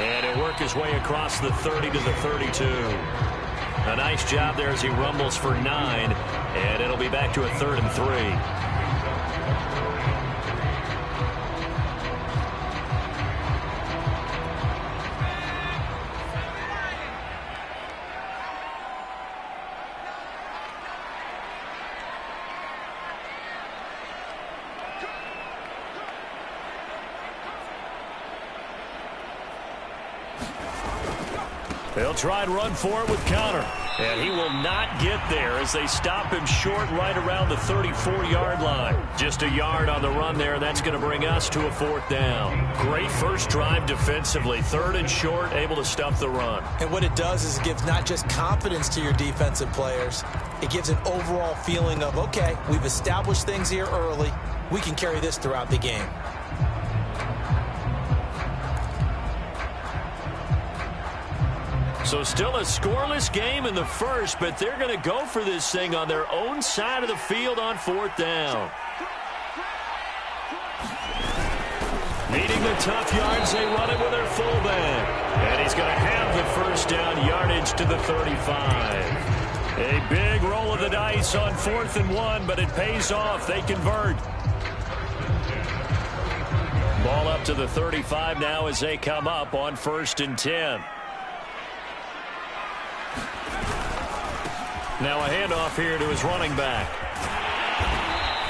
And he'll work his way across the 30 to the 32. A nice job there as he rumbles for 9. And it'll be back to a 3rd and 3. They'll try and run for it with Connor. And he will not get there as they stop him short right around the 34-yard line. Just a yard on the run there, and that's going to bring us to a 4th down. Great first drive defensively. 3rd and short, able to stop the run. And what it does is it gives not just confidence to your defensive players, it gives an overall feeling of, okay, we've established things here early. We can carry this throughout the game. So still a scoreless game in the first, but they're going to go for this thing on their own side of the field on 4th down. Needing the tough yards, they run it with their fullback. And he's going to have the first down yardage to the 35. A big roll of the dice on 4th and 1, but it pays off. They convert. Ball up to the 35 now as they come up on 1st and 10. Now a handoff here to his running back.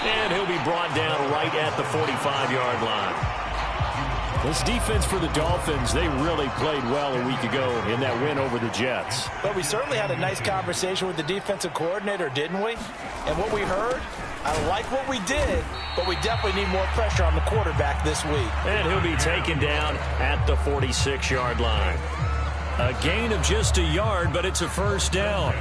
And he'll be brought down right at the 45-yard line. This defense for the Dolphins, they really played well a week ago in that win over the Jets. But we certainly had a nice conversation with the defensive coordinator, didn't we? And what we heard, I like what we did, but we definitely need more pressure on the quarterback this week. And he'll be taken down at the 46-yard line. A gain of just a yard, but it's a first down.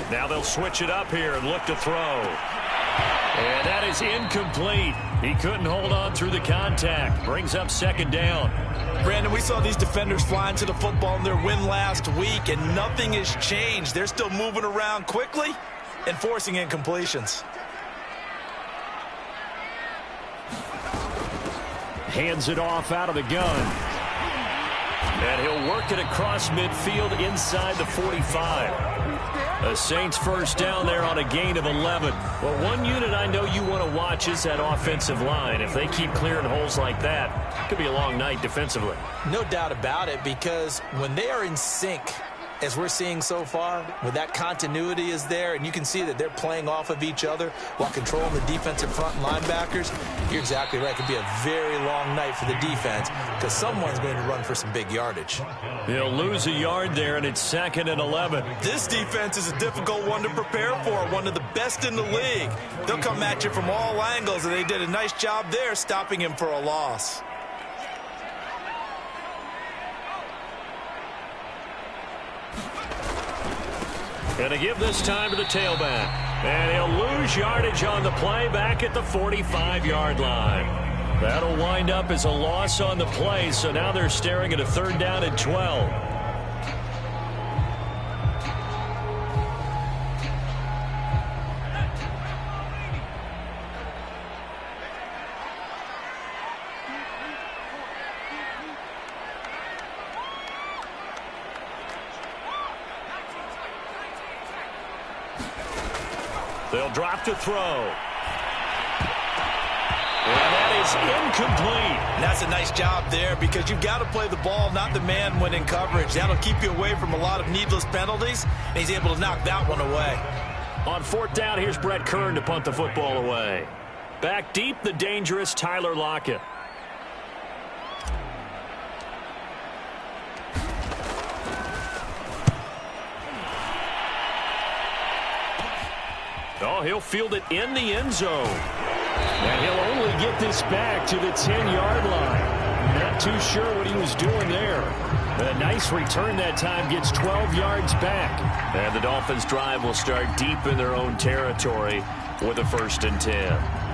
Now they'll switch it up here and look to throw. And that is incomplete. He couldn't hold on through the contact. Brings up 2nd down. Brandon, we saw these defenders flying to the football in their win last week, and nothing has changed. They're still moving around quickly and forcing incompletions. Hands it off out of the gun. And he'll work it across midfield inside the 45. A Saints first down there on a gain of 11. Well, one unit I know you want to watch is that offensive line. If they keep clearing holes like that, it could be a long night defensively. No doubt about it, because when they are in sync, as we're seeing so far, when that continuity is there and you can see that they're playing off of each other while controlling the defensive front and linebackers, you're exactly right. It could be a very long night for the defense because someone's going to run for some big yardage. He'll lose a yard there, and it's 2nd and 11. This defense is a difficult one to prepare for, one of the best in the league. They'll come at you from all angles, and they did a nice job there stopping him for a loss. Going to give this time to the tailback. And he'll lose yardage on the play back at the 45-yard line. That'll wind up as a loss on the play, so now they're staring at a 3rd down and 12. They'll drop to throw. And that is incomplete. And that's a nice job there because you've got to play the ball, not the man when in coverage. That'll keep you away from a lot of needless penalties, and he's able to knock that one away. On 4th down, here's Brett Kern to punt the football away. Back deep, the dangerous Tyler Lockett. Oh, he'll field it in the end zone. And he'll only get this back to the 10-yard line. Not too sure what he was doing there. But a nice return that time, gets 12 yards back. And the Dolphins drive will start deep in their own territory with a 1st and 10.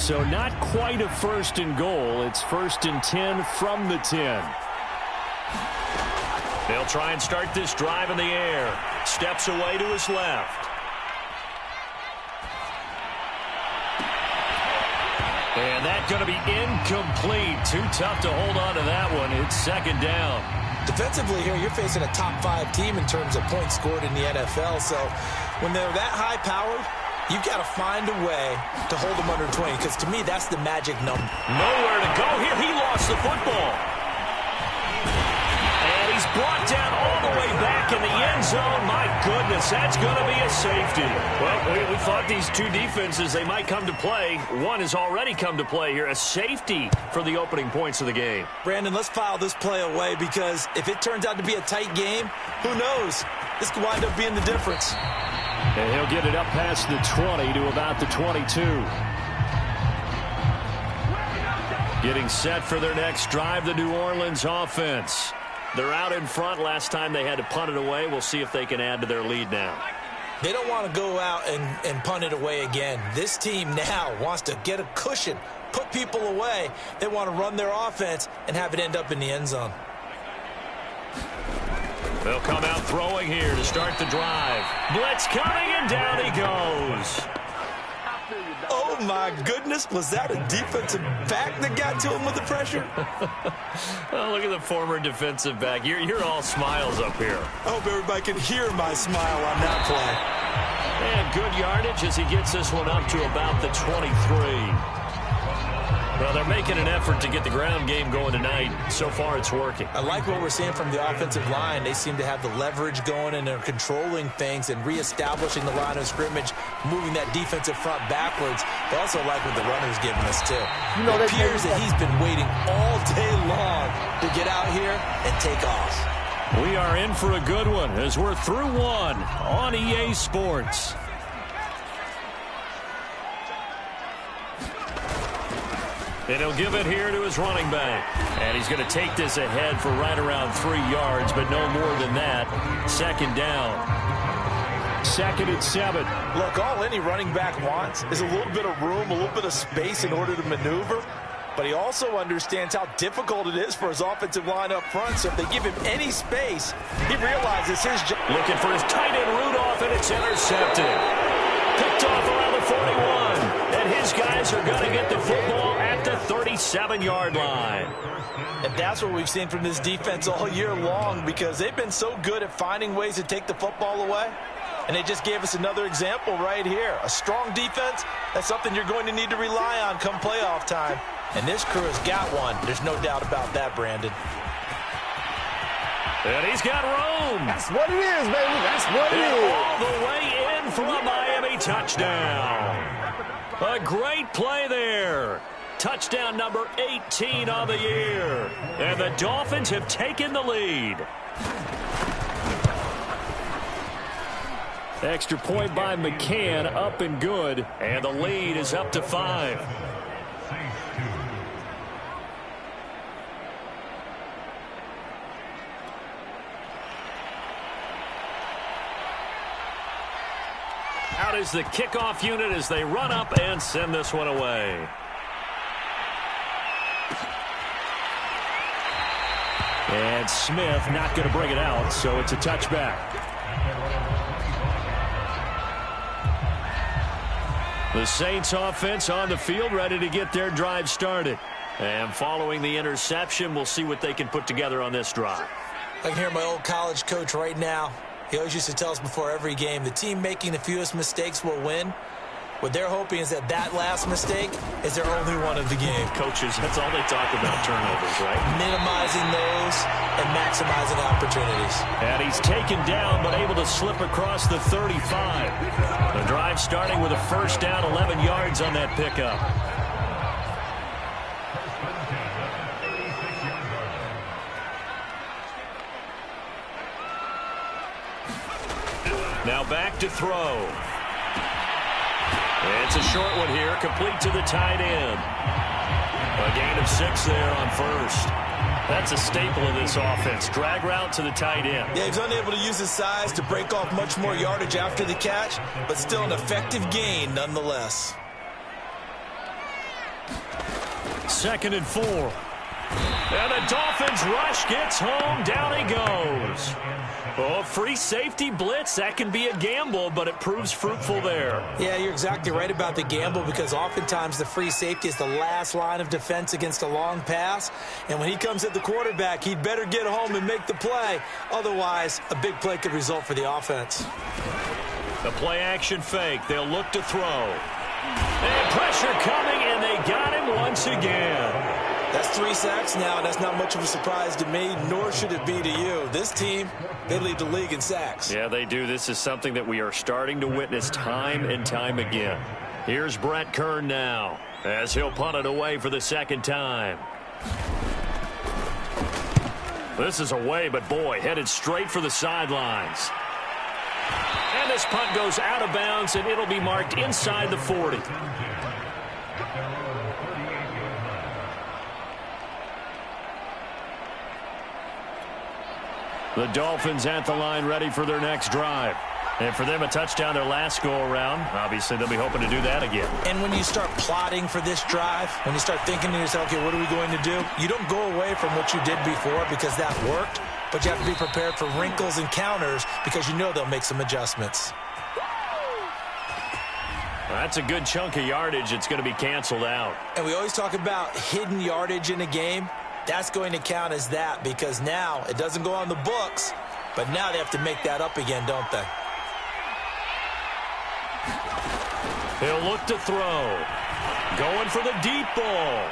So not quite a 1st and goal. It's 1st and 10 from the 10. They'll try and start this drive in the air. Steps away to his left. And that's going to be incomplete. Too tough to hold on to that one. It's 2nd down. Defensively here, you're facing a top 5 team in terms of points scored in the NFL. So when they're that high-powered, you've got to find a way to hold them under 20, because to me, that's the magic number. Nowhere to go here. He lost the football. And he's brought down all the way back in the end zone. My goodness, that's going to be a safety. Well, we thought these two defenses, they might come to play. One has already come to play here. A safety for the opening points of the game. Brandon, let's file this play away, because if it turns out to be a tight game, who knows? This could wind up being the difference. And he'll get it up past the 20 to about the 22. Getting set for their next drive, the New Orleans offense. They're out in front. Last time they had to punt it away. We'll see if they can add to their lead now. They don't want to go out and punt it away again. This team now wants to get a cushion, put people away. They want to run their offense and have it end up in the end zone. They'll come out throwing here to start the drive. Blitz coming, and down he goes. Oh, my goodness. Was that a defensive back that got to him with the pressure? Oh, look at the former defensive back. You're all smiles up here. I hope everybody can hear my smile on that play. And good yardage as he gets this one up to about the 23. Well, they're making an effort to get the ground game going tonight. So far, it's working. I like what we're seeing from the offensive line. They seem to have the leverage going, and they're controlling things and reestablishing the line of scrimmage, moving that defensive front backwards. They also like what the runner's giving us, too. It appears that he's been waiting all day long to get out here and take off. We are in for a good one as we're through one on EA Sports. And he'll give it here to his running back. And he's going to take this ahead for right around 3 yards, but no more than that. 2nd down. 2nd and 7. Look, all any running back wants is a little bit of room, a little bit of space in order to maneuver. But he also understands how difficult it is for his offensive line up front. So if they give him any space, he realizes his job. Looking for his tight end Rudolph, and it's intercepted. Picked off around the 41. And his guys are going to get the football at the 37-yard line. And that's what we've seen from this defense all year long, because they've been so good at finding ways to take the football away. And they just gave us another example right here. A strong defense, that's something you're going to need to rely on come playoff time. And this crew has got one. There's no doubt about that, Brandon. And he's got room. That's what it is, baby. That's what it is. All the way in for a Miami touchdown. A great play there. Touchdown number 18 on the year. And the Dolphins have taken the lead. Extra point by McCann, up and good. And the lead is up to 5. Out is the kickoff unit as they run up and send this one away. And Smith not going to bring it out, so it's a touchback. The Saints offense on the field, ready to get their drive started. And following the interception, we'll see what they can put together on this drive. I can hear my old college coach right now. He always used to tell us before every game, the team making the fewest mistakes will win. What they're hoping is that last mistake is their only one of the game. Coaches, that's all they talk about, turnovers, right? Minimizing those and maximizing opportunities. And he's taken down but able to slip across the 35. The drive starting with a 1st down, 11 yards on that pickup. Now back to throw. It's a short one here, complete to the tight end. A gain of 6 there on 1st. That's a staple of this offense. Drag route to the tight end. Yeah, he's unable to use his size to break off much more yardage after the catch, but still an effective gain nonetheless. 2nd and 4. And the Dolphins rush, gets home, down he goes. Oh, free safety blitz, that can be a gamble, but it proves fruitful there. Yeah, you're exactly right about the gamble because oftentimes the free safety is the last line of defense against a long pass. And when he comes at the quarterback, he'd better get home and make the play. Otherwise, a big play could result for the offense. The play action fake, they'll look to throw. And pressure coming, and they got him once again. That's 3 sacks now, and that's not much of a surprise to me, nor should it be to you. This team, they lead the league in sacks. Yeah, they do. This is something that we are starting to witness time and time again. Here's Brett Kern now, as he'll punt it away for the 2nd time. This is away, but boy, headed straight for the sidelines. And this punt goes out of bounds, and it'll be marked inside the 40. The Dolphins at the line ready for their next drive. And for them, a touchdown their last go-around. Obviously, they'll be hoping to do that again. And when you start plotting for this drive, when you start thinking to yourself, okay, what are we going to do? You don't go away from what you did before because that worked, but you have to be prepared for wrinkles and counters because you know they'll make some adjustments. That's a good chunk of yardage. It's going to be canceled out. And we always talk about hidden yardage in a game. That's going to count as that because now it doesn't go on the books, but now they have to make that up again, don't they? He'll look to throw. Going for the deep ball.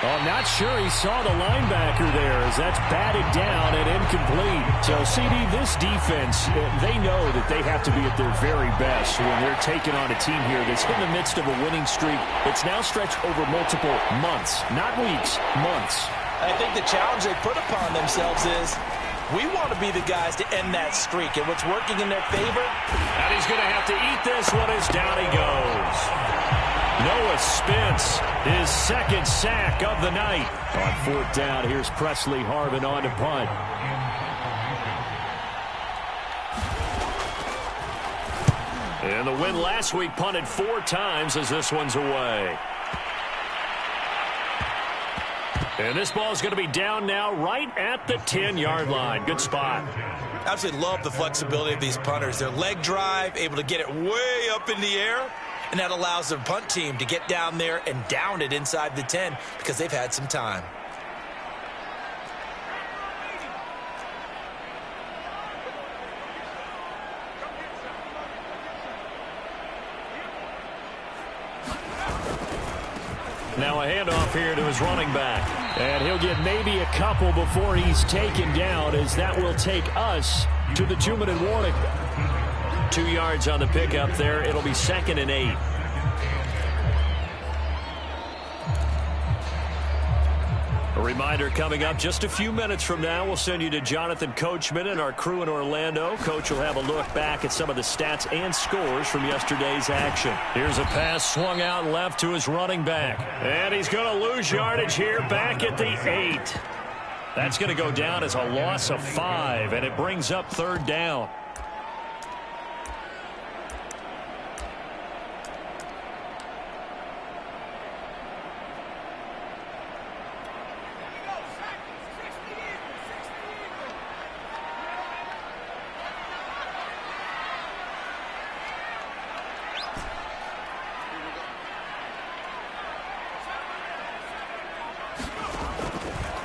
Oh, I'm not sure he saw the linebacker there as that's batted down and incomplete. So, CD, this defense, they know that they have to be at their very best when they're taking on a team here that's in the midst of a winning streak. It's now stretched over multiple months, not weeks, months. I think the challenge they put upon themselves is we want to be the guys to end that streak. And what's working in their favor? And he's going to have to eat this one as down he goes. Noah Spence, his 2nd sack of the night. On 4th down, here's Presley Harvin on to punt. And the win last week punted 4 times as this one's away. And this ball is going to be down now right at the 10-yard line. Good spot. I absolutely love the flexibility of these punters. Their leg drive, able to get it way up in the air. And that allows their punt team to get down there and down it inside the 10 because they've had some time. Now a handoff here to his running back. And he'll get maybe a couple before he's taken down, as that will take us to the 2-minute warning. 2 yards on the pickup there. It'll be 2nd and 8. A reminder coming up just a few minutes from now. We'll send you to Jonathan Coachman and our crew in Orlando. Coach will have a look back at some of the stats and scores from yesterday's action. Here's a pass swung out left to his running back. And he's going to lose yardage here back at the 8. That's going to go down as a loss of 5, and it brings up 3rd down.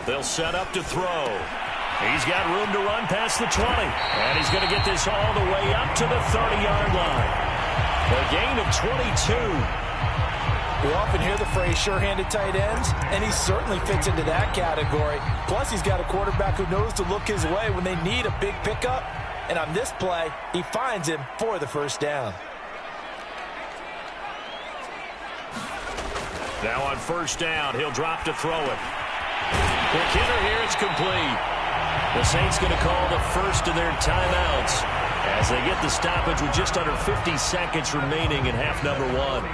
They'll set up to throw. He's got room to run past the 20. And he's going to get this all the way up to the 30-yard line. A gain of 22. We often hear the phrase sure-handed tight ends, and he certainly fits into that category. Plus, he's got a quarterback who knows to look his way when they need a big pickup. And on this play, he finds him for the 1st down. Now on 1st down, he'll drop to throw it. Quick hitter here, it's complete. The Saints going to call the first of their timeouts as they get the stoppage with just under 50 seconds remaining in half number 1.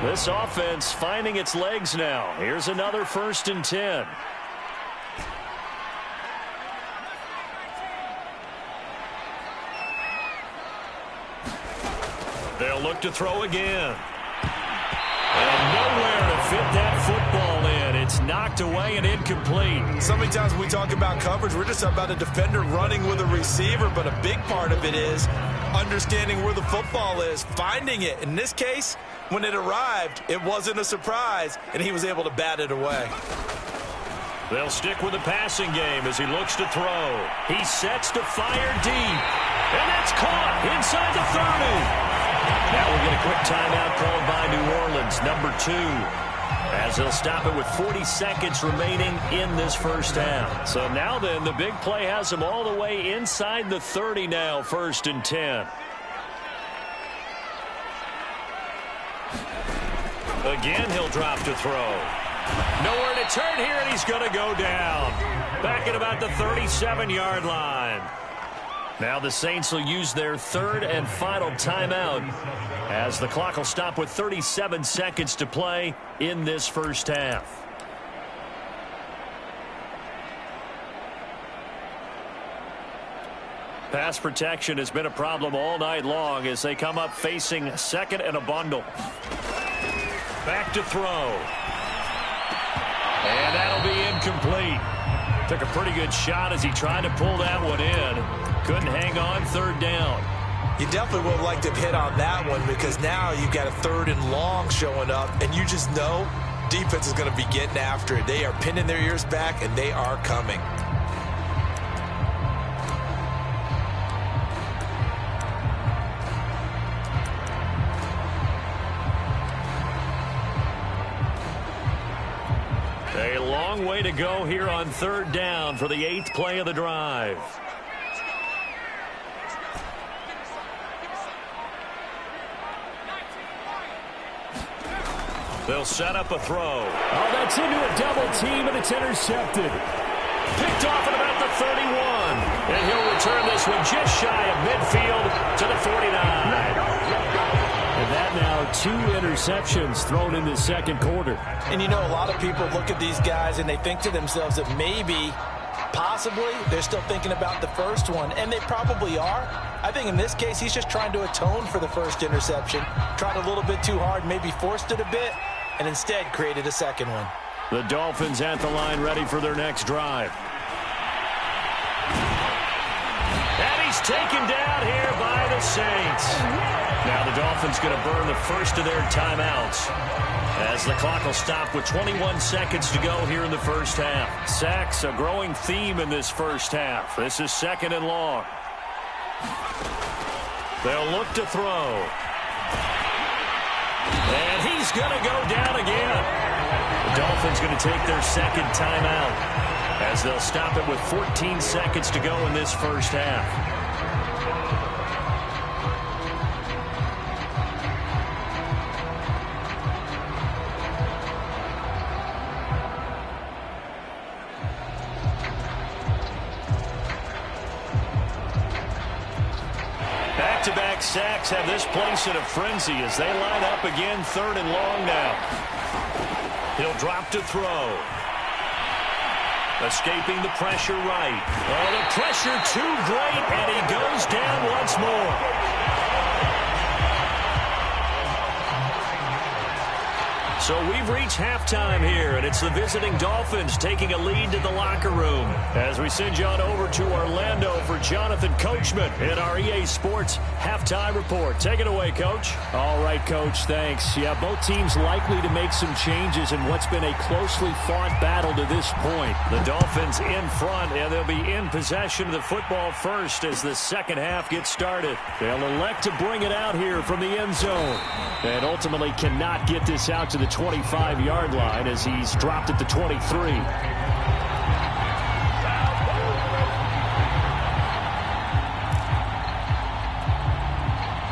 This offense finding its legs now. Here's another 1st and 10. They'll look to throw again. And nowhere to fit that football knocked away and incomplete. So many times when we talk about coverage, we're just about a defender running with a receiver, but a big part of it is understanding where the football is, finding it. In this case, when it arrived, it wasn't a surprise, and he was able to bat it away. They'll stick with the passing game as he looks to throw. He sets to fire deep. And that's caught inside the 30. Now we'll get a quick timeout called by New Orleans, number 2. As they'll stop it with 40 seconds remaining in this first half. So now then, the big play has them all the way inside the 30 now, 1st and 10. Again, he'll drop to throw. Nowhere to turn here, and he's going to go down. Back at about the 37-yard line. Now the Saints will use their 3rd and final timeout as the clock will stop with 37 seconds to play in this first half. Pass protection has been a problem all night long as they come up facing 2nd and a bundle. Back to throw. And that'll be incomplete. Took a pretty good shot as he tried to pull that one in. Couldn't hang on, 3rd down. You definitely would have liked to hit on that one because now you've got a 3rd and long showing up, and you just know defense is going to be getting after it. They are pinning their ears back, and they are coming. A long way to go here on 3rd down for the 8th play of the drive. They'll set up a throw. Oh, that's into a double team, and it's intercepted. Picked off at about the 31. And he'll return this one just shy of midfield to the 49. And that now 2 interceptions thrown in the 2nd quarter. And you know, a lot of people look at these guys and they think to themselves that maybe, possibly, they're still thinking about the first one, and they probably are. I think in this case, he's just trying to atone for the first interception. Tried a little bit too hard, maybe forced it a bit, and instead created a second one. The Dolphins at the line ready for their next drive. And he's taken down here by the Saints. Now the Dolphins going to burn the first of their timeouts as the clock will stop with 21 seconds to go here in the first half. Sacks, a growing theme in this first half. This is 2nd and long. They'll look to throw. And he's going to go down again. The Dolphins going to take their 2nd timeout as they'll stop it with 14 seconds to go in this first half. Back-to-back sacks have this place in a frenzy as they line up again 3rd and long now. He'll drop to throw. Escaping the pressure right. Oh, the pressure too great, and he goes down once more. So we've reached halftime here, and it's the visiting Dolphins taking a lead to the locker room as we send you on over to Orlando for Jonathan Coachman in our EA Sports Halftime Report. Take it away, Coach. All right, Coach, thanks. Yeah, both teams likely to make some changes in what's been a closely fought battle to this point. The Dolphins in front, and they'll be in possession of the football first as the second half gets started. They'll elect to bring it out here from the end zone and ultimately cannot get this out to the 25-yard line as he's dropped at the 23.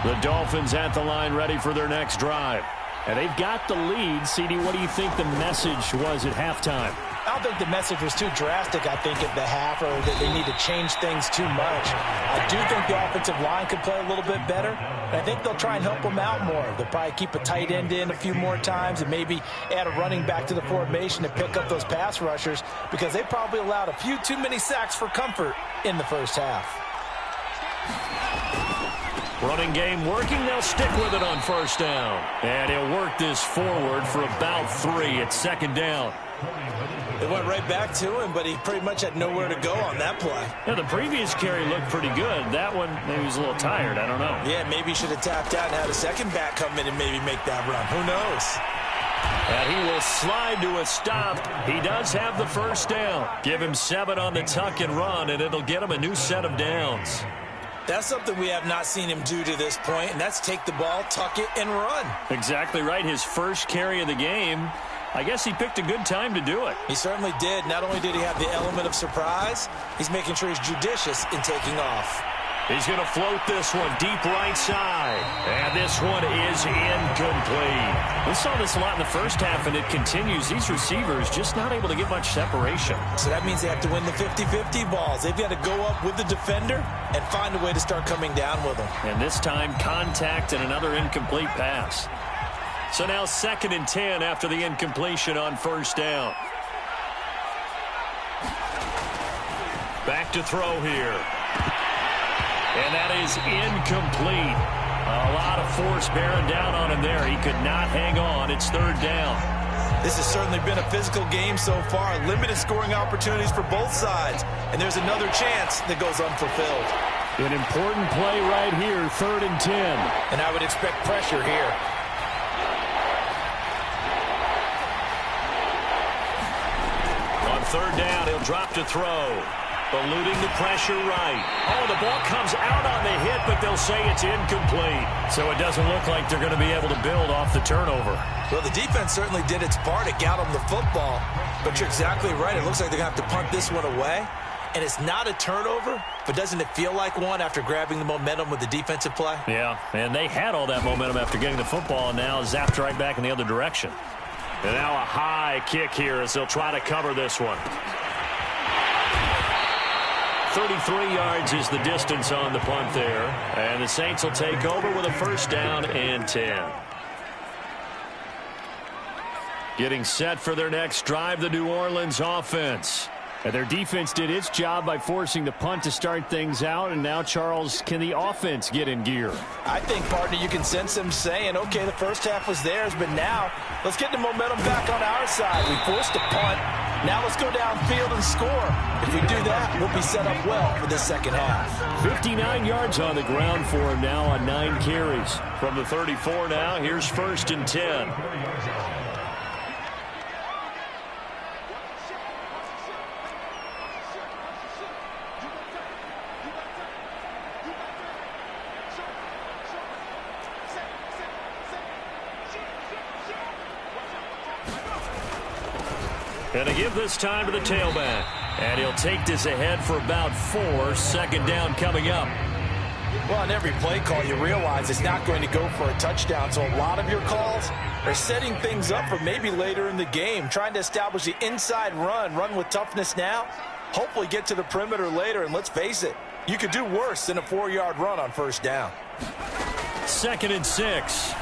The Dolphins at the line ready for their next drive. And they've got the lead. CD, what do you think the message was at halftime? I don't think the message was too drastic, I think, at the half, or that they need to change things too much. I do think the offensive line could play a little bit better, and I think they'll try and help them out more. They'll probably keep a tight end in a few more times and maybe add a running back to the formation to pick up those pass rushers because they probably allowed a few too many sacks for comfort in the first half. Running game working. They'll stick with it on first down. And he'll work this forward for about 3 at second down. It went right back to him, but he pretty much had nowhere to go on that play. Yeah, the previous carry looked pretty good. That one, maybe he was a little tired. I don't know. Yeah, maybe he should have tapped out and had a second back come in and maybe make that run. Who knows? And he will slide to a stop. He does have the first down. Give him 7 on the tuck and run, and it'll get him a new set of downs. That's something we have not seen him do to this point, and that's take the ball, tuck it, and run. Exactly right. His first carry of the game. I guess he picked a good time to do it. He certainly did. Not only did he have the element of surprise, he's making sure he's judicious in taking off. He's going to float this one deep right side. And this one is incomplete. We saw this a lot in the first half, and it continues. These receivers just not able to get much separation. So that means they have to win the 50-50 balls. They've got to go up with the defender and find a way to start coming down with them. And this time, contact and another incomplete pass. So now 2nd and 10 after the incompletion on first down. Back to throw here. And that is incomplete. A lot of force bearing down on him there. He could not hang on. It's 3rd down. This has certainly been a physical game so far. Limited scoring opportunities for both sides. And there's another chance that goes unfulfilled. An important play right here, 3rd and 10. And I would expect pressure here. On 3rd down, he'll drop to throw. Eluding the pressure right. Oh, the ball comes out on the hit, but they'll say it's incomplete. So it doesn't look like they're going to be able to build off the turnover. Well, the defense certainly did its part. It got them the football. But you're exactly right. It looks like they're going to have to punt this one away. And it's not a turnover, but doesn't it feel like one after grabbing the momentum with the defensive play? Yeah, and they had all that momentum after getting the football, and now zapped right back in the other direction. And now a high kick here as they'll try to cover this one. 33 yards is the distance on the punt there. And the Saints will take over with a 1st down and 10. Getting set for their next drive, the New Orleans offense. And their defense did its job by forcing the punt to start things out. And now, Charles, can the offense get in gear? I think, partner, you can sense them saying, okay, the first half was theirs, but now let's get the momentum back on our side. We forced a punt. Now let's go downfield and score. If we do that, we'll be set up well for this second half. 59 yards on the ground for him now on 9 carries. From the 34 now, here's 1st and 10. And they give this time to the tailback. And he'll take this ahead for about 4. 2nd down coming up. Well, on every play call, you realize it's not going to go for a touchdown. So a lot of your calls are setting things up for maybe later in the game, trying to establish the inside run with toughness now, hopefully get to the perimeter later. And let's face it, you could do worse than a 4-yard run on 1st down. 2nd and 6.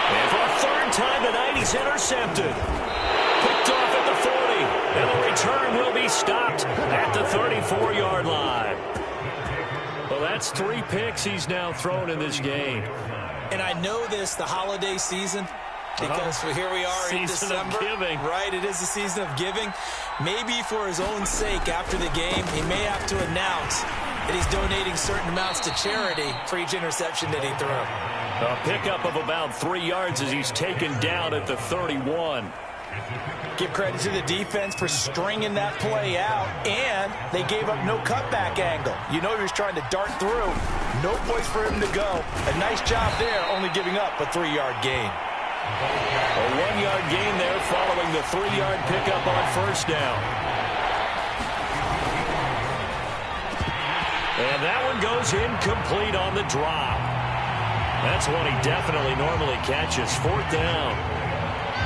And for a 3rd time tonight, he's intercepted. Picked off at the 40, and the return will be stopped at the 34-yard line. Well, that's 3 picks he's now thrown in this game. And I know this, the holiday season, because here we are in December. Season of giving. Right, it is the season of giving. Maybe for his own sake after the game, he may have to announce that he's donating certain amounts to charity for each interception that he threw. A pickup of about 3 yards as he's taken down at the 31. Give credit to the defense for stringing that play out, and they gave up no cutback angle. You know he was trying to dart through. No place for him to go. A nice job there, only giving up a 3-yard gain. A 1-yard gain there following the 3-yard pickup on 1st down. And that one goes incomplete on the drop. That's one he definitely normally catches. 4th down.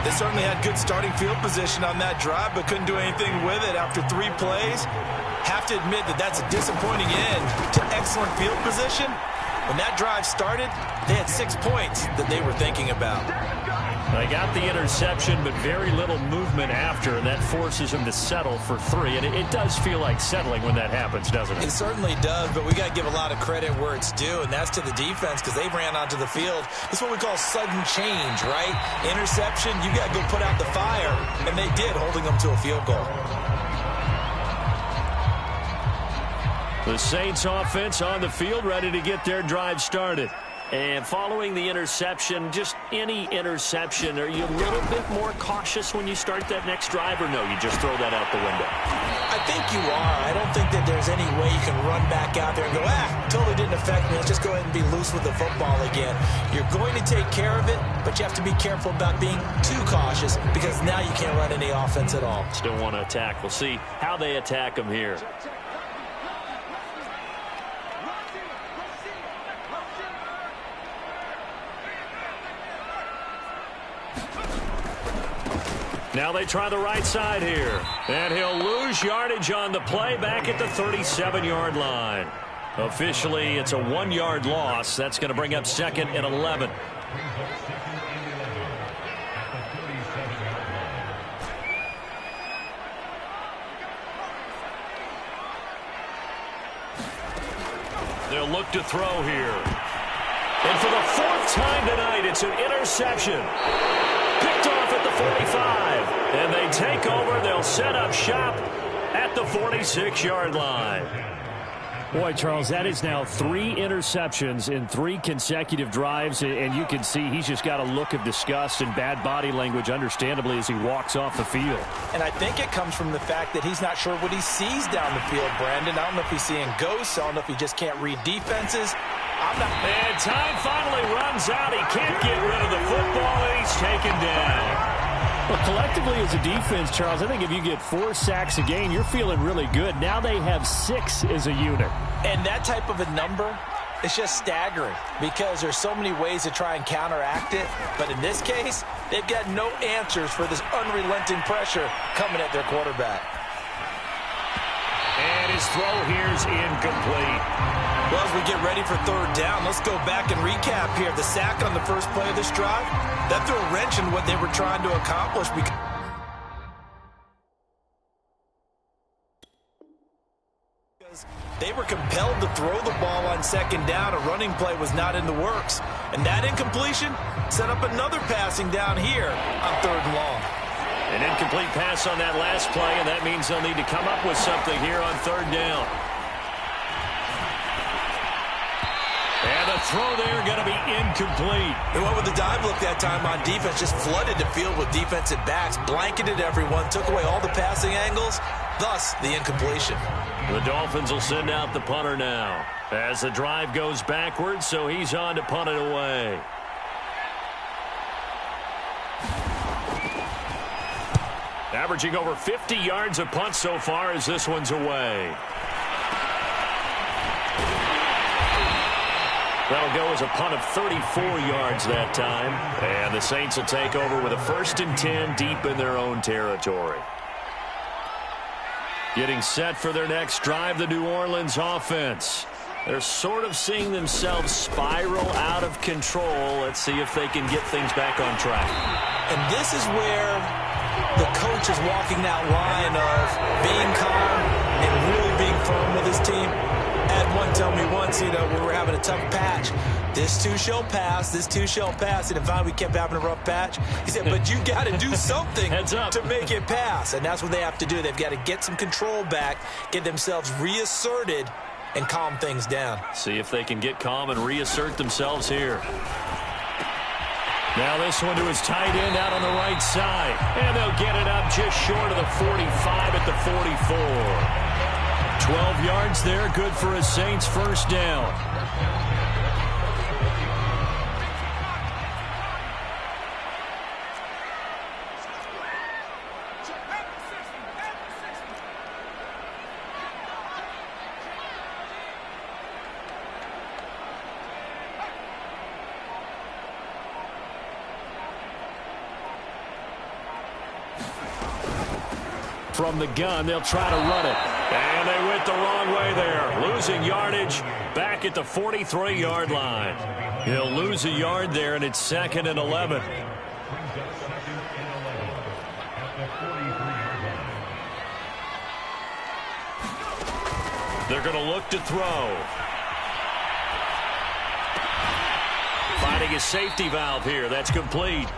They certainly had good starting field position on that drive, but couldn't do anything with it after 3 plays. Have to admit that that's a disappointing end to excellent field position. When that drive started, they had 6 points that they were thinking about. They got the interception, but very little movement after, and that forces him to settle for 3. And it does feel like settling when that happens, doesn't it? It certainly does, but we got to give a lot of credit where it's due, and that's to the defense because they ran onto the field. This is what we call sudden change, right? Interception, you got to go put out the fire, and they did, holding them to a field goal. The Saints offense on the field, ready to get their drive started. And following the interception, just any interception, are you a little bit more cautious when you start that next drive, or no, you just throw that out the window? I think you are. I don't think that there's any way you can run back out there and go, totally didn't affect me. Let's just go ahead and be loose with the football again. You're going to take care of it, but you have to be careful about being too cautious because now you can't run any offense at all. Still want to attack. We'll see how they attack them here. Now they try the right side here. And he'll lose yardage on the play back at the 37-yard line. Officially, it's a 1-yard loss. That's going to bring up 2nd and 11. They'll look to throw here. And for the 4th time tonight, it's an interception. Picked off at the 45. And they take over. They'll set up shop at the 46-yard line. Boy, Charles, that is now 3 interceptions in 3 consecutive drives. And you can see he's just got a look of disgust and bad body language, understandably, as he walks off the field. And I think it comes from the fact that he's not sure what he sees down the field, Brandon. I don't know if he's seeing ghosts. I don't know if he just can't read defenses. And time finally runs out. He can't get rid of the football, and he's taken down. Well, collectively as a defense, Charles, I think if you get 4 sacks a game, you're feeling really good. Now they have 6 as a unit. And that type of a number, it's just staggering because there's so many ways to try and counteract it. But in this case, they've got no answers for this unrelenting pressure coming at their quarterback. And his throw here's incomplete. Well, as we get ready for 3rd down, let's go back and recap here. The sack on the first play of this drive, that threw a wrench in what they were trying to accomplish. Because they were compelled to throw the ball on 2nd down. A running play was not in the works. And that incompletion set up another passing down here on 3rd and long. An incomplete pass on that last play, and that means they'll need to come up with something here on 3rd down. And the throw there going to be incomplete. And what with the dive look that time on defense, just flooded the field with defensive backs, blanketed everyone, took away all the passing angles, thus the incompletion. The Dolphins will send out the punter now as the drive goes backwards, so he's on to punt it away. Averaging over 50 yards a punt so far as this one's away. That'll go as a punt of 34 yards that time. And the Saints will take over with a 1st and 10 deep in their own territory. Getting set for their next drive, the New Orleans offense. They're sort of seeing themselves spiral out of control. Let's see if they can get things back on track. And this is where the coach is walking that line of being calm and really being firm with his team. Had one tell me once, we were having a tough patch. This too shall pass. This too shall pass. And if we kept having a rough patch, he said, but you got to do something to make it pass. And that's what they have to do. They've got to get some control back, get themselves reasserted, and calm things down. See if they can get calm and reassert themselves here. Now this one to his tight end out on the right side. And they'll get it up just short of the 45 at the 44. 12 yards there, good for a Saints 1st down. From the gun, they'll try to run it. And they went the wrong way there. Losing yardage back at the 43-yard line. He'll lose a yard there, and it's 2nd and 11. They're going to look to throw. Finding a safety valve here. That's complete.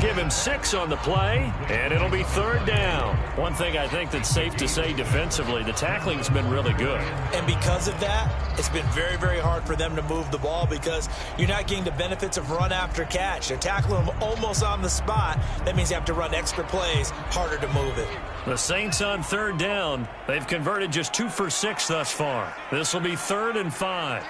Give him 6 on the play, and it'll be 3rd down. One thing I think that's safe to say defensively, the tackling's been really good. And because of that, it's been very, very hard for them to move the ball because you're not getting the benefits of run after catch. They're tackling them almost on the spot. That means you have to run extra plays, harder to move it. The Saints on 3rd down. They've converted just 2 for 6 thus far. This will be 3rd and 5.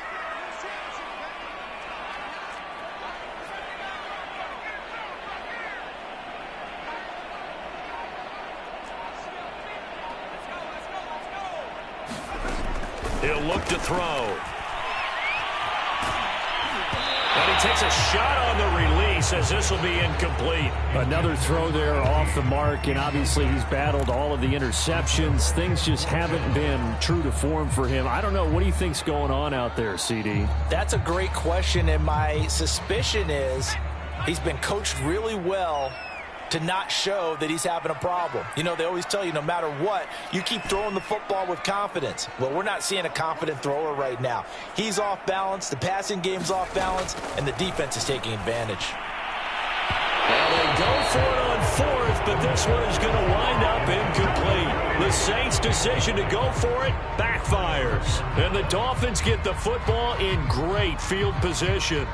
He'll look to throw. And he takes a shot on the release as this will be incomplete. Another throw there off the mark, and obviously he's battled all of the interceptions. Things just haven't been true to form for him. I don't know. What do you think's going on out there, CD? That's a great question, and my suspicion is he's been coached really well to not show that he's having a problem. You know, they always tell you no matter what, you keep throwing the football with confidence. Well, we're not seeing a confident thrower right now. He's off balance, the passing game's off balance, and the defense is taking advantage. Well, they go for it on 4th, but this one is going to wind up incomplete. The Saints' decision to go for it backfires. And the Dolphins get the football in great field position.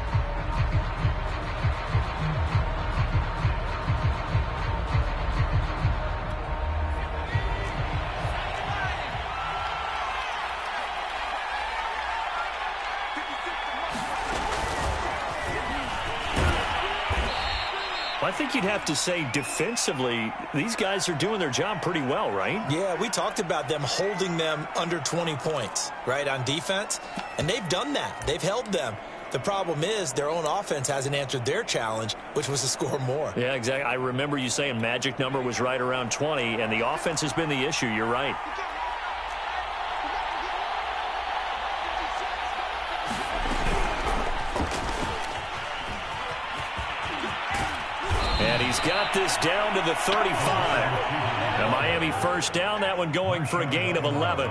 I think you'd have to say defensively, these guys are doing their job pretty well, right? Yeah, we talked about them holding them under 20 points, right, on defense. And they've done that. They've held them. The problem is their own offense hasn't answered their challenge, which was to score more. Yeah, exactly. I remember you saying magic number was right around 20, and the offense has been the issue. You're right. And he's got this down to the 35. Now Miami 1st down, that one going for a gain of 11.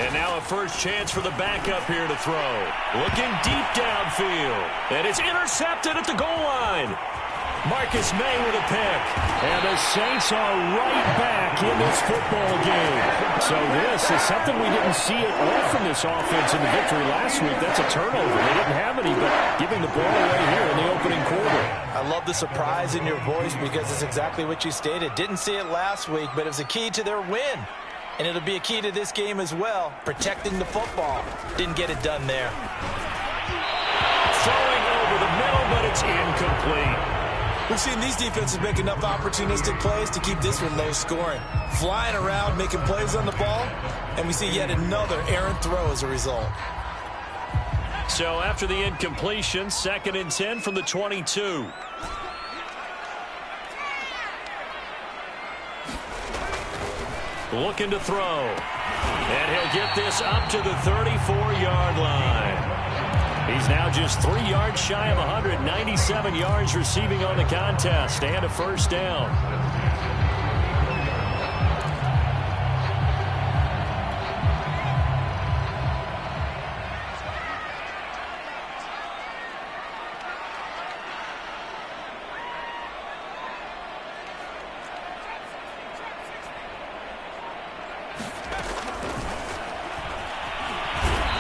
And now a first chance for the backup here to throw. Looking deep downfield. And it's intercepted at the goal line. Marcus May with a pick. And the Saints are right back in this football game. So this is something we didn't see at all from this offense in the victory last week. That's a turnover. They didn't have any, but giving the ball away here in the opening quarter. I love the surprise in your voice because it's exactly what you stated. Didn't see it last week, but it was a key to their win. And it'll be a key to this game as well, protecting the football. Didn't get it done there. Throwing over the middle, but it's incomplete. We've seen these defenses make enough opportunistic plays to keep this one low scoring. Flying around, making plays on the ball, and we see yet another errant throw as a result. So after the incompletion, 2nd and 10 from the 22. Looking to throw. And he'll get this up to the 34-yard line. He's now just 3 yards shy of 197 yards receiving on the contest and a first down.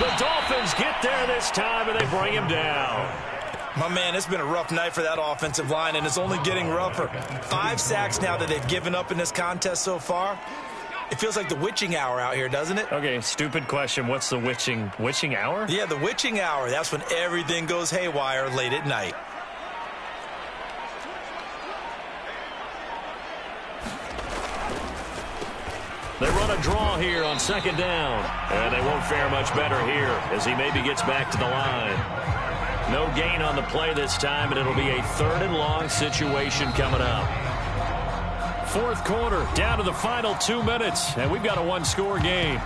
The Dolphins get there this time, and they bring him down. My man, it's been a rough night for that offensive line, and it's only getting rougher. 5 sacks now that they've given up in this contest so far. It feels like the witching hour out here, doesn't it? Okay, stupid question. What's the witching hour? Yeah, the witching hour. That's when everything goes haywire late at night. They run a draw here on 2nd down. And they won't fare much better here as he maybe gets back to the line. No gain on the play this time, and it'll be a 3rd and long situation coming up. fourth quarter, down to the final 2 minutes, and we've got a one-score game.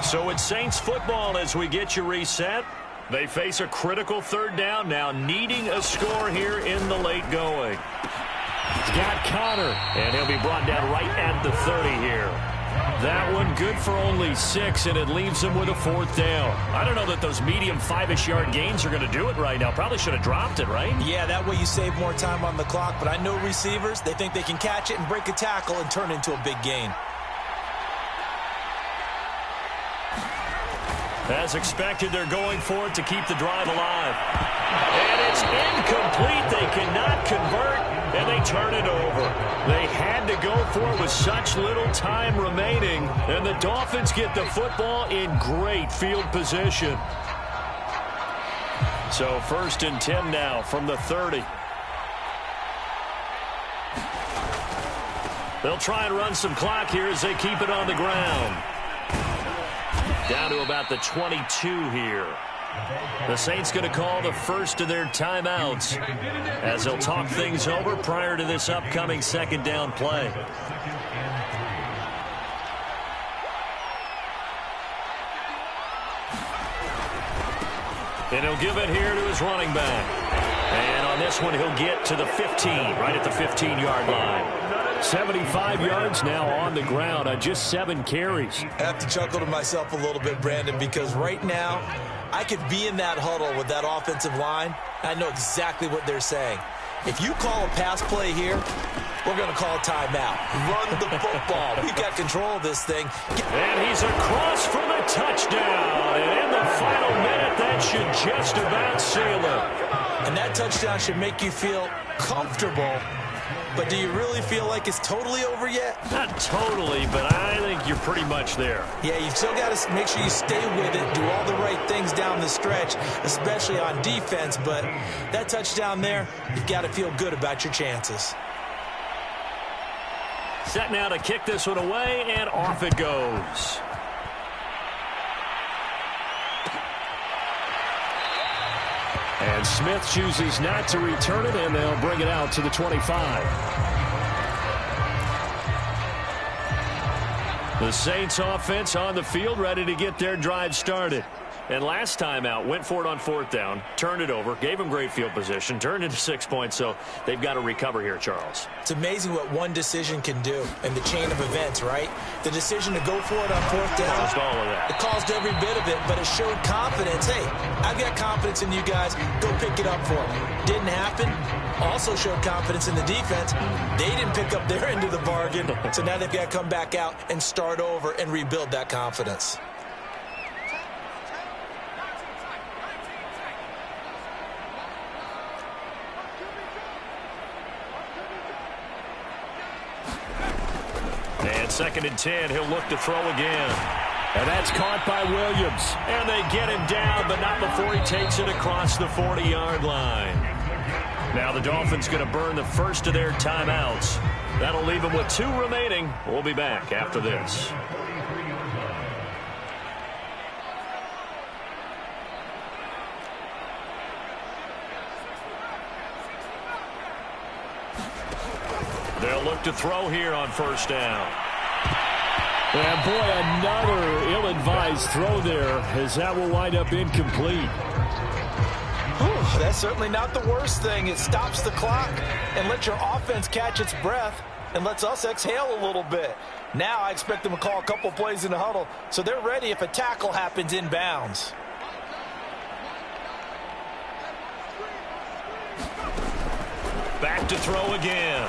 So it's Saints football as we get you reset. They face a critical third down now, needing a score here in the late going. He's got Connor, and he'll be brought down right at the 30 here. That one good for only 6, and it leaves him with a fourth down. I don't know that those medium 5-ish yard gains are going to do it right now. Probably should have dropped it, right? Yeah, that way you save more time on the clock, but I know receivers, they think they can catch it and break a tackle and turn it into a big gain. As expected, they're going for it to keep the drive alive. And it's incomplete. They cannot convert, and they turn it over. They had to go for it with such little time remaining, and the Dolphins get the football in great field position. So 1st and 10 now from the 30. They'll try and run some clock here as they keep it on the ground. Down to about the 22 here. The Saints going to call the first of their timeouts as they'll talk things over prior to this upcoming second down play. And he'll give it here to his running back. And on this one, he'll get to the 15, right at the 15-yard line. 75 yards now on the ground on just 7 carries. I have to chuckle to myself a little bit, Brandon, because right now I could be in that huddle with that offensive line. I know exactly what they're saying. If you call a pass play here, we're going to call a timeout. Run the football. We've got control of this thing. And he's across for the touchdown. And in the final minute, that should just about seal it. And that touchdown should make you feel comfortable. But do you really feel like it's totally over yet? Not totally, but I think you're pretty much there. Yeah, you've still got to make sure you stay with it, do all the right things down the stretch, especially on defense. But that touchdown there, you've got to feel good about your chances. Set now to kick this one away, and off it goes. And Smith chooses not to return it, and they'll bring it out to the 25. The Saints offense on the field, ready to get their drive started. And last time out, went for it on 4th down, turned it over, gave them great field position, turned into 6 points, so they've got to recover here, Charles. It's amazing what one decision can do in the chain of events, right? The decision to go for it on 4th down. Caused all of that. It caused every bit of it, but it showed confidence. Hey, I've got confidence in you guys. Go pick it up for me. Didn't happen. Also showed confidence in the defense. They didn't pick up their end of the bargain, so now they've got to come back out and start over and rebuild that confidence. And 2nd and 10, he'll look to throw again. And that's caught by Williams. And they get him down, but not before he takes it across the 40-yard line. Now the Dolphins going to burn the first of their timeouts. That'll leave them with 2 remaining. We'll be back after this. They'll look to throw here on 1st down. And boy, another ill-advised throw there, as that will wind up incomplete. That's certainly not the worst thing. It stops the clock and lets your offense catch its breath and lets us exhale a little bit. Now I expect them to call a couple plays in the huddle, so they're ready if a tackle happens inbounds. Back to throw again.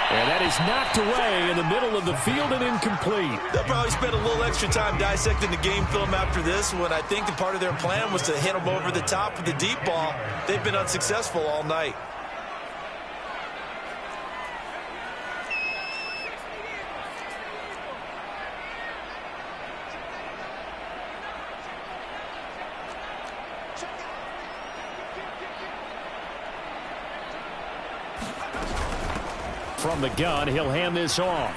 And that is knocked away in the middle of the field and incomplete. They'll probably spend a little extra time dissecting the game film after this one. I think that part of their plan was to hit them over the top with the deep ball. They've been unsuccessful all night. From the gun, he'll hand this off.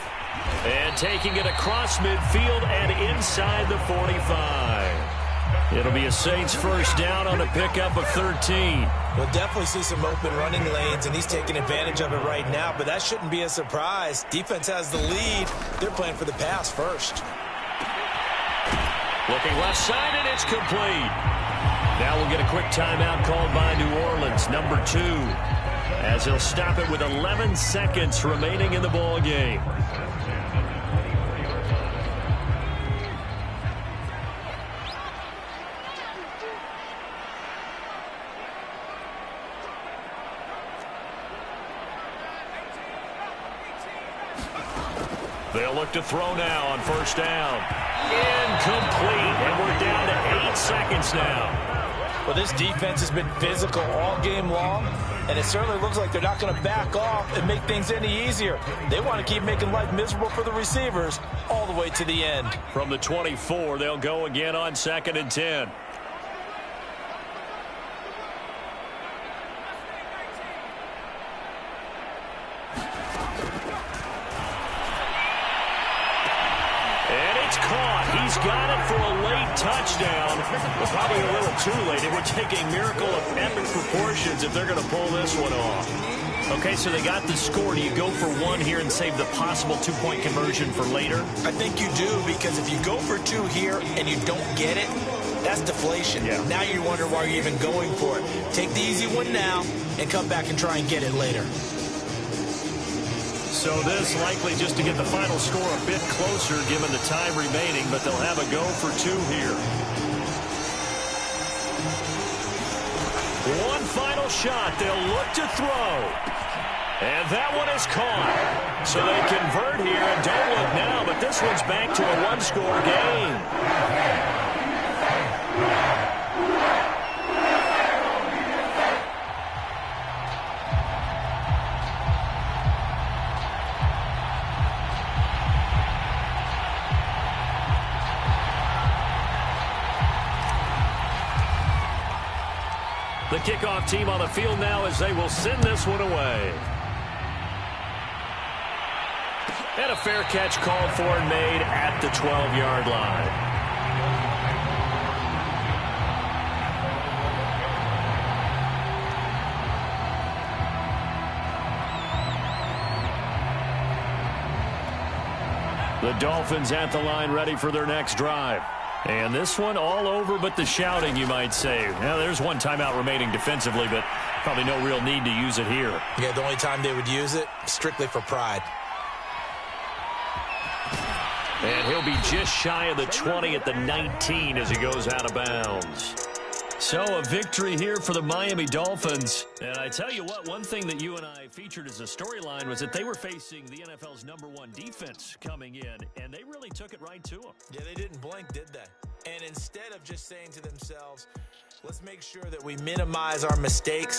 And taking it across midfield and inside the 45. It'll be a Saints first down on a pickup of 13. We'll definitely see some open running lanes, and he's taking advantage of it right now, but that shouldn't be a surprise. Defense has the lead. They're playing for the pass first. Looking left side, and it's complete. Now we'll get a quick timeout called by New Orleans, number 2, as he'll stop it with 11 seconds remaining in the ball game. They'll look to throw now on first down. Incomplete, and we're down to 8 seconds now. Well, this defense has been physical all game long, and it certainly looks like they're not going to back off and make things any easier. They want to keep making life miserable for the receivers all the way to the end. From the 24, they'll go again on 2nd and 10. He's got it for a late touchdown, but probably a little too late. It would take a miracle of epic proportions if they're going to pull this one off. Okay, so they got the score. Do you go for one here and save the possible 2-point conversion for later? I think you do, because if you go for 2 here and you don't get it, that's deflation. Yeah. Now you wonder why you're even going for it. Take the easy one now and come back and try and get it later. So this likely just to get the final score a bit closer given the time remaining, but they'll have a go for 2 here. One final shot. They'll look to throw. And that one is caught. So they convert here, and don't look now, but this one's back to a 1-score game. The kickoff team on the field now as they will send this one away. And a fair catch called for and made at the 12-yard line. The Dolphins at the line ready for their next drive. And this one all over but the shouting, you might say. Now, there's one timeout remaining defensively, but probably no real need to use it here. Yeah, the only time they would use it, strictly for pride. And he'll be just shy of the 20 at the 19 as he goes out of bounds. So a victory here for the Miami Dolphins. And I tell you what, one thing that you and I featured as a storyline was that they were facing the NFL's #1 defense coming in, and they really took it right to them. Yeah, they didn't blink, did they? And instead of just saying to themselves, let's make sure that we minimize our mistakes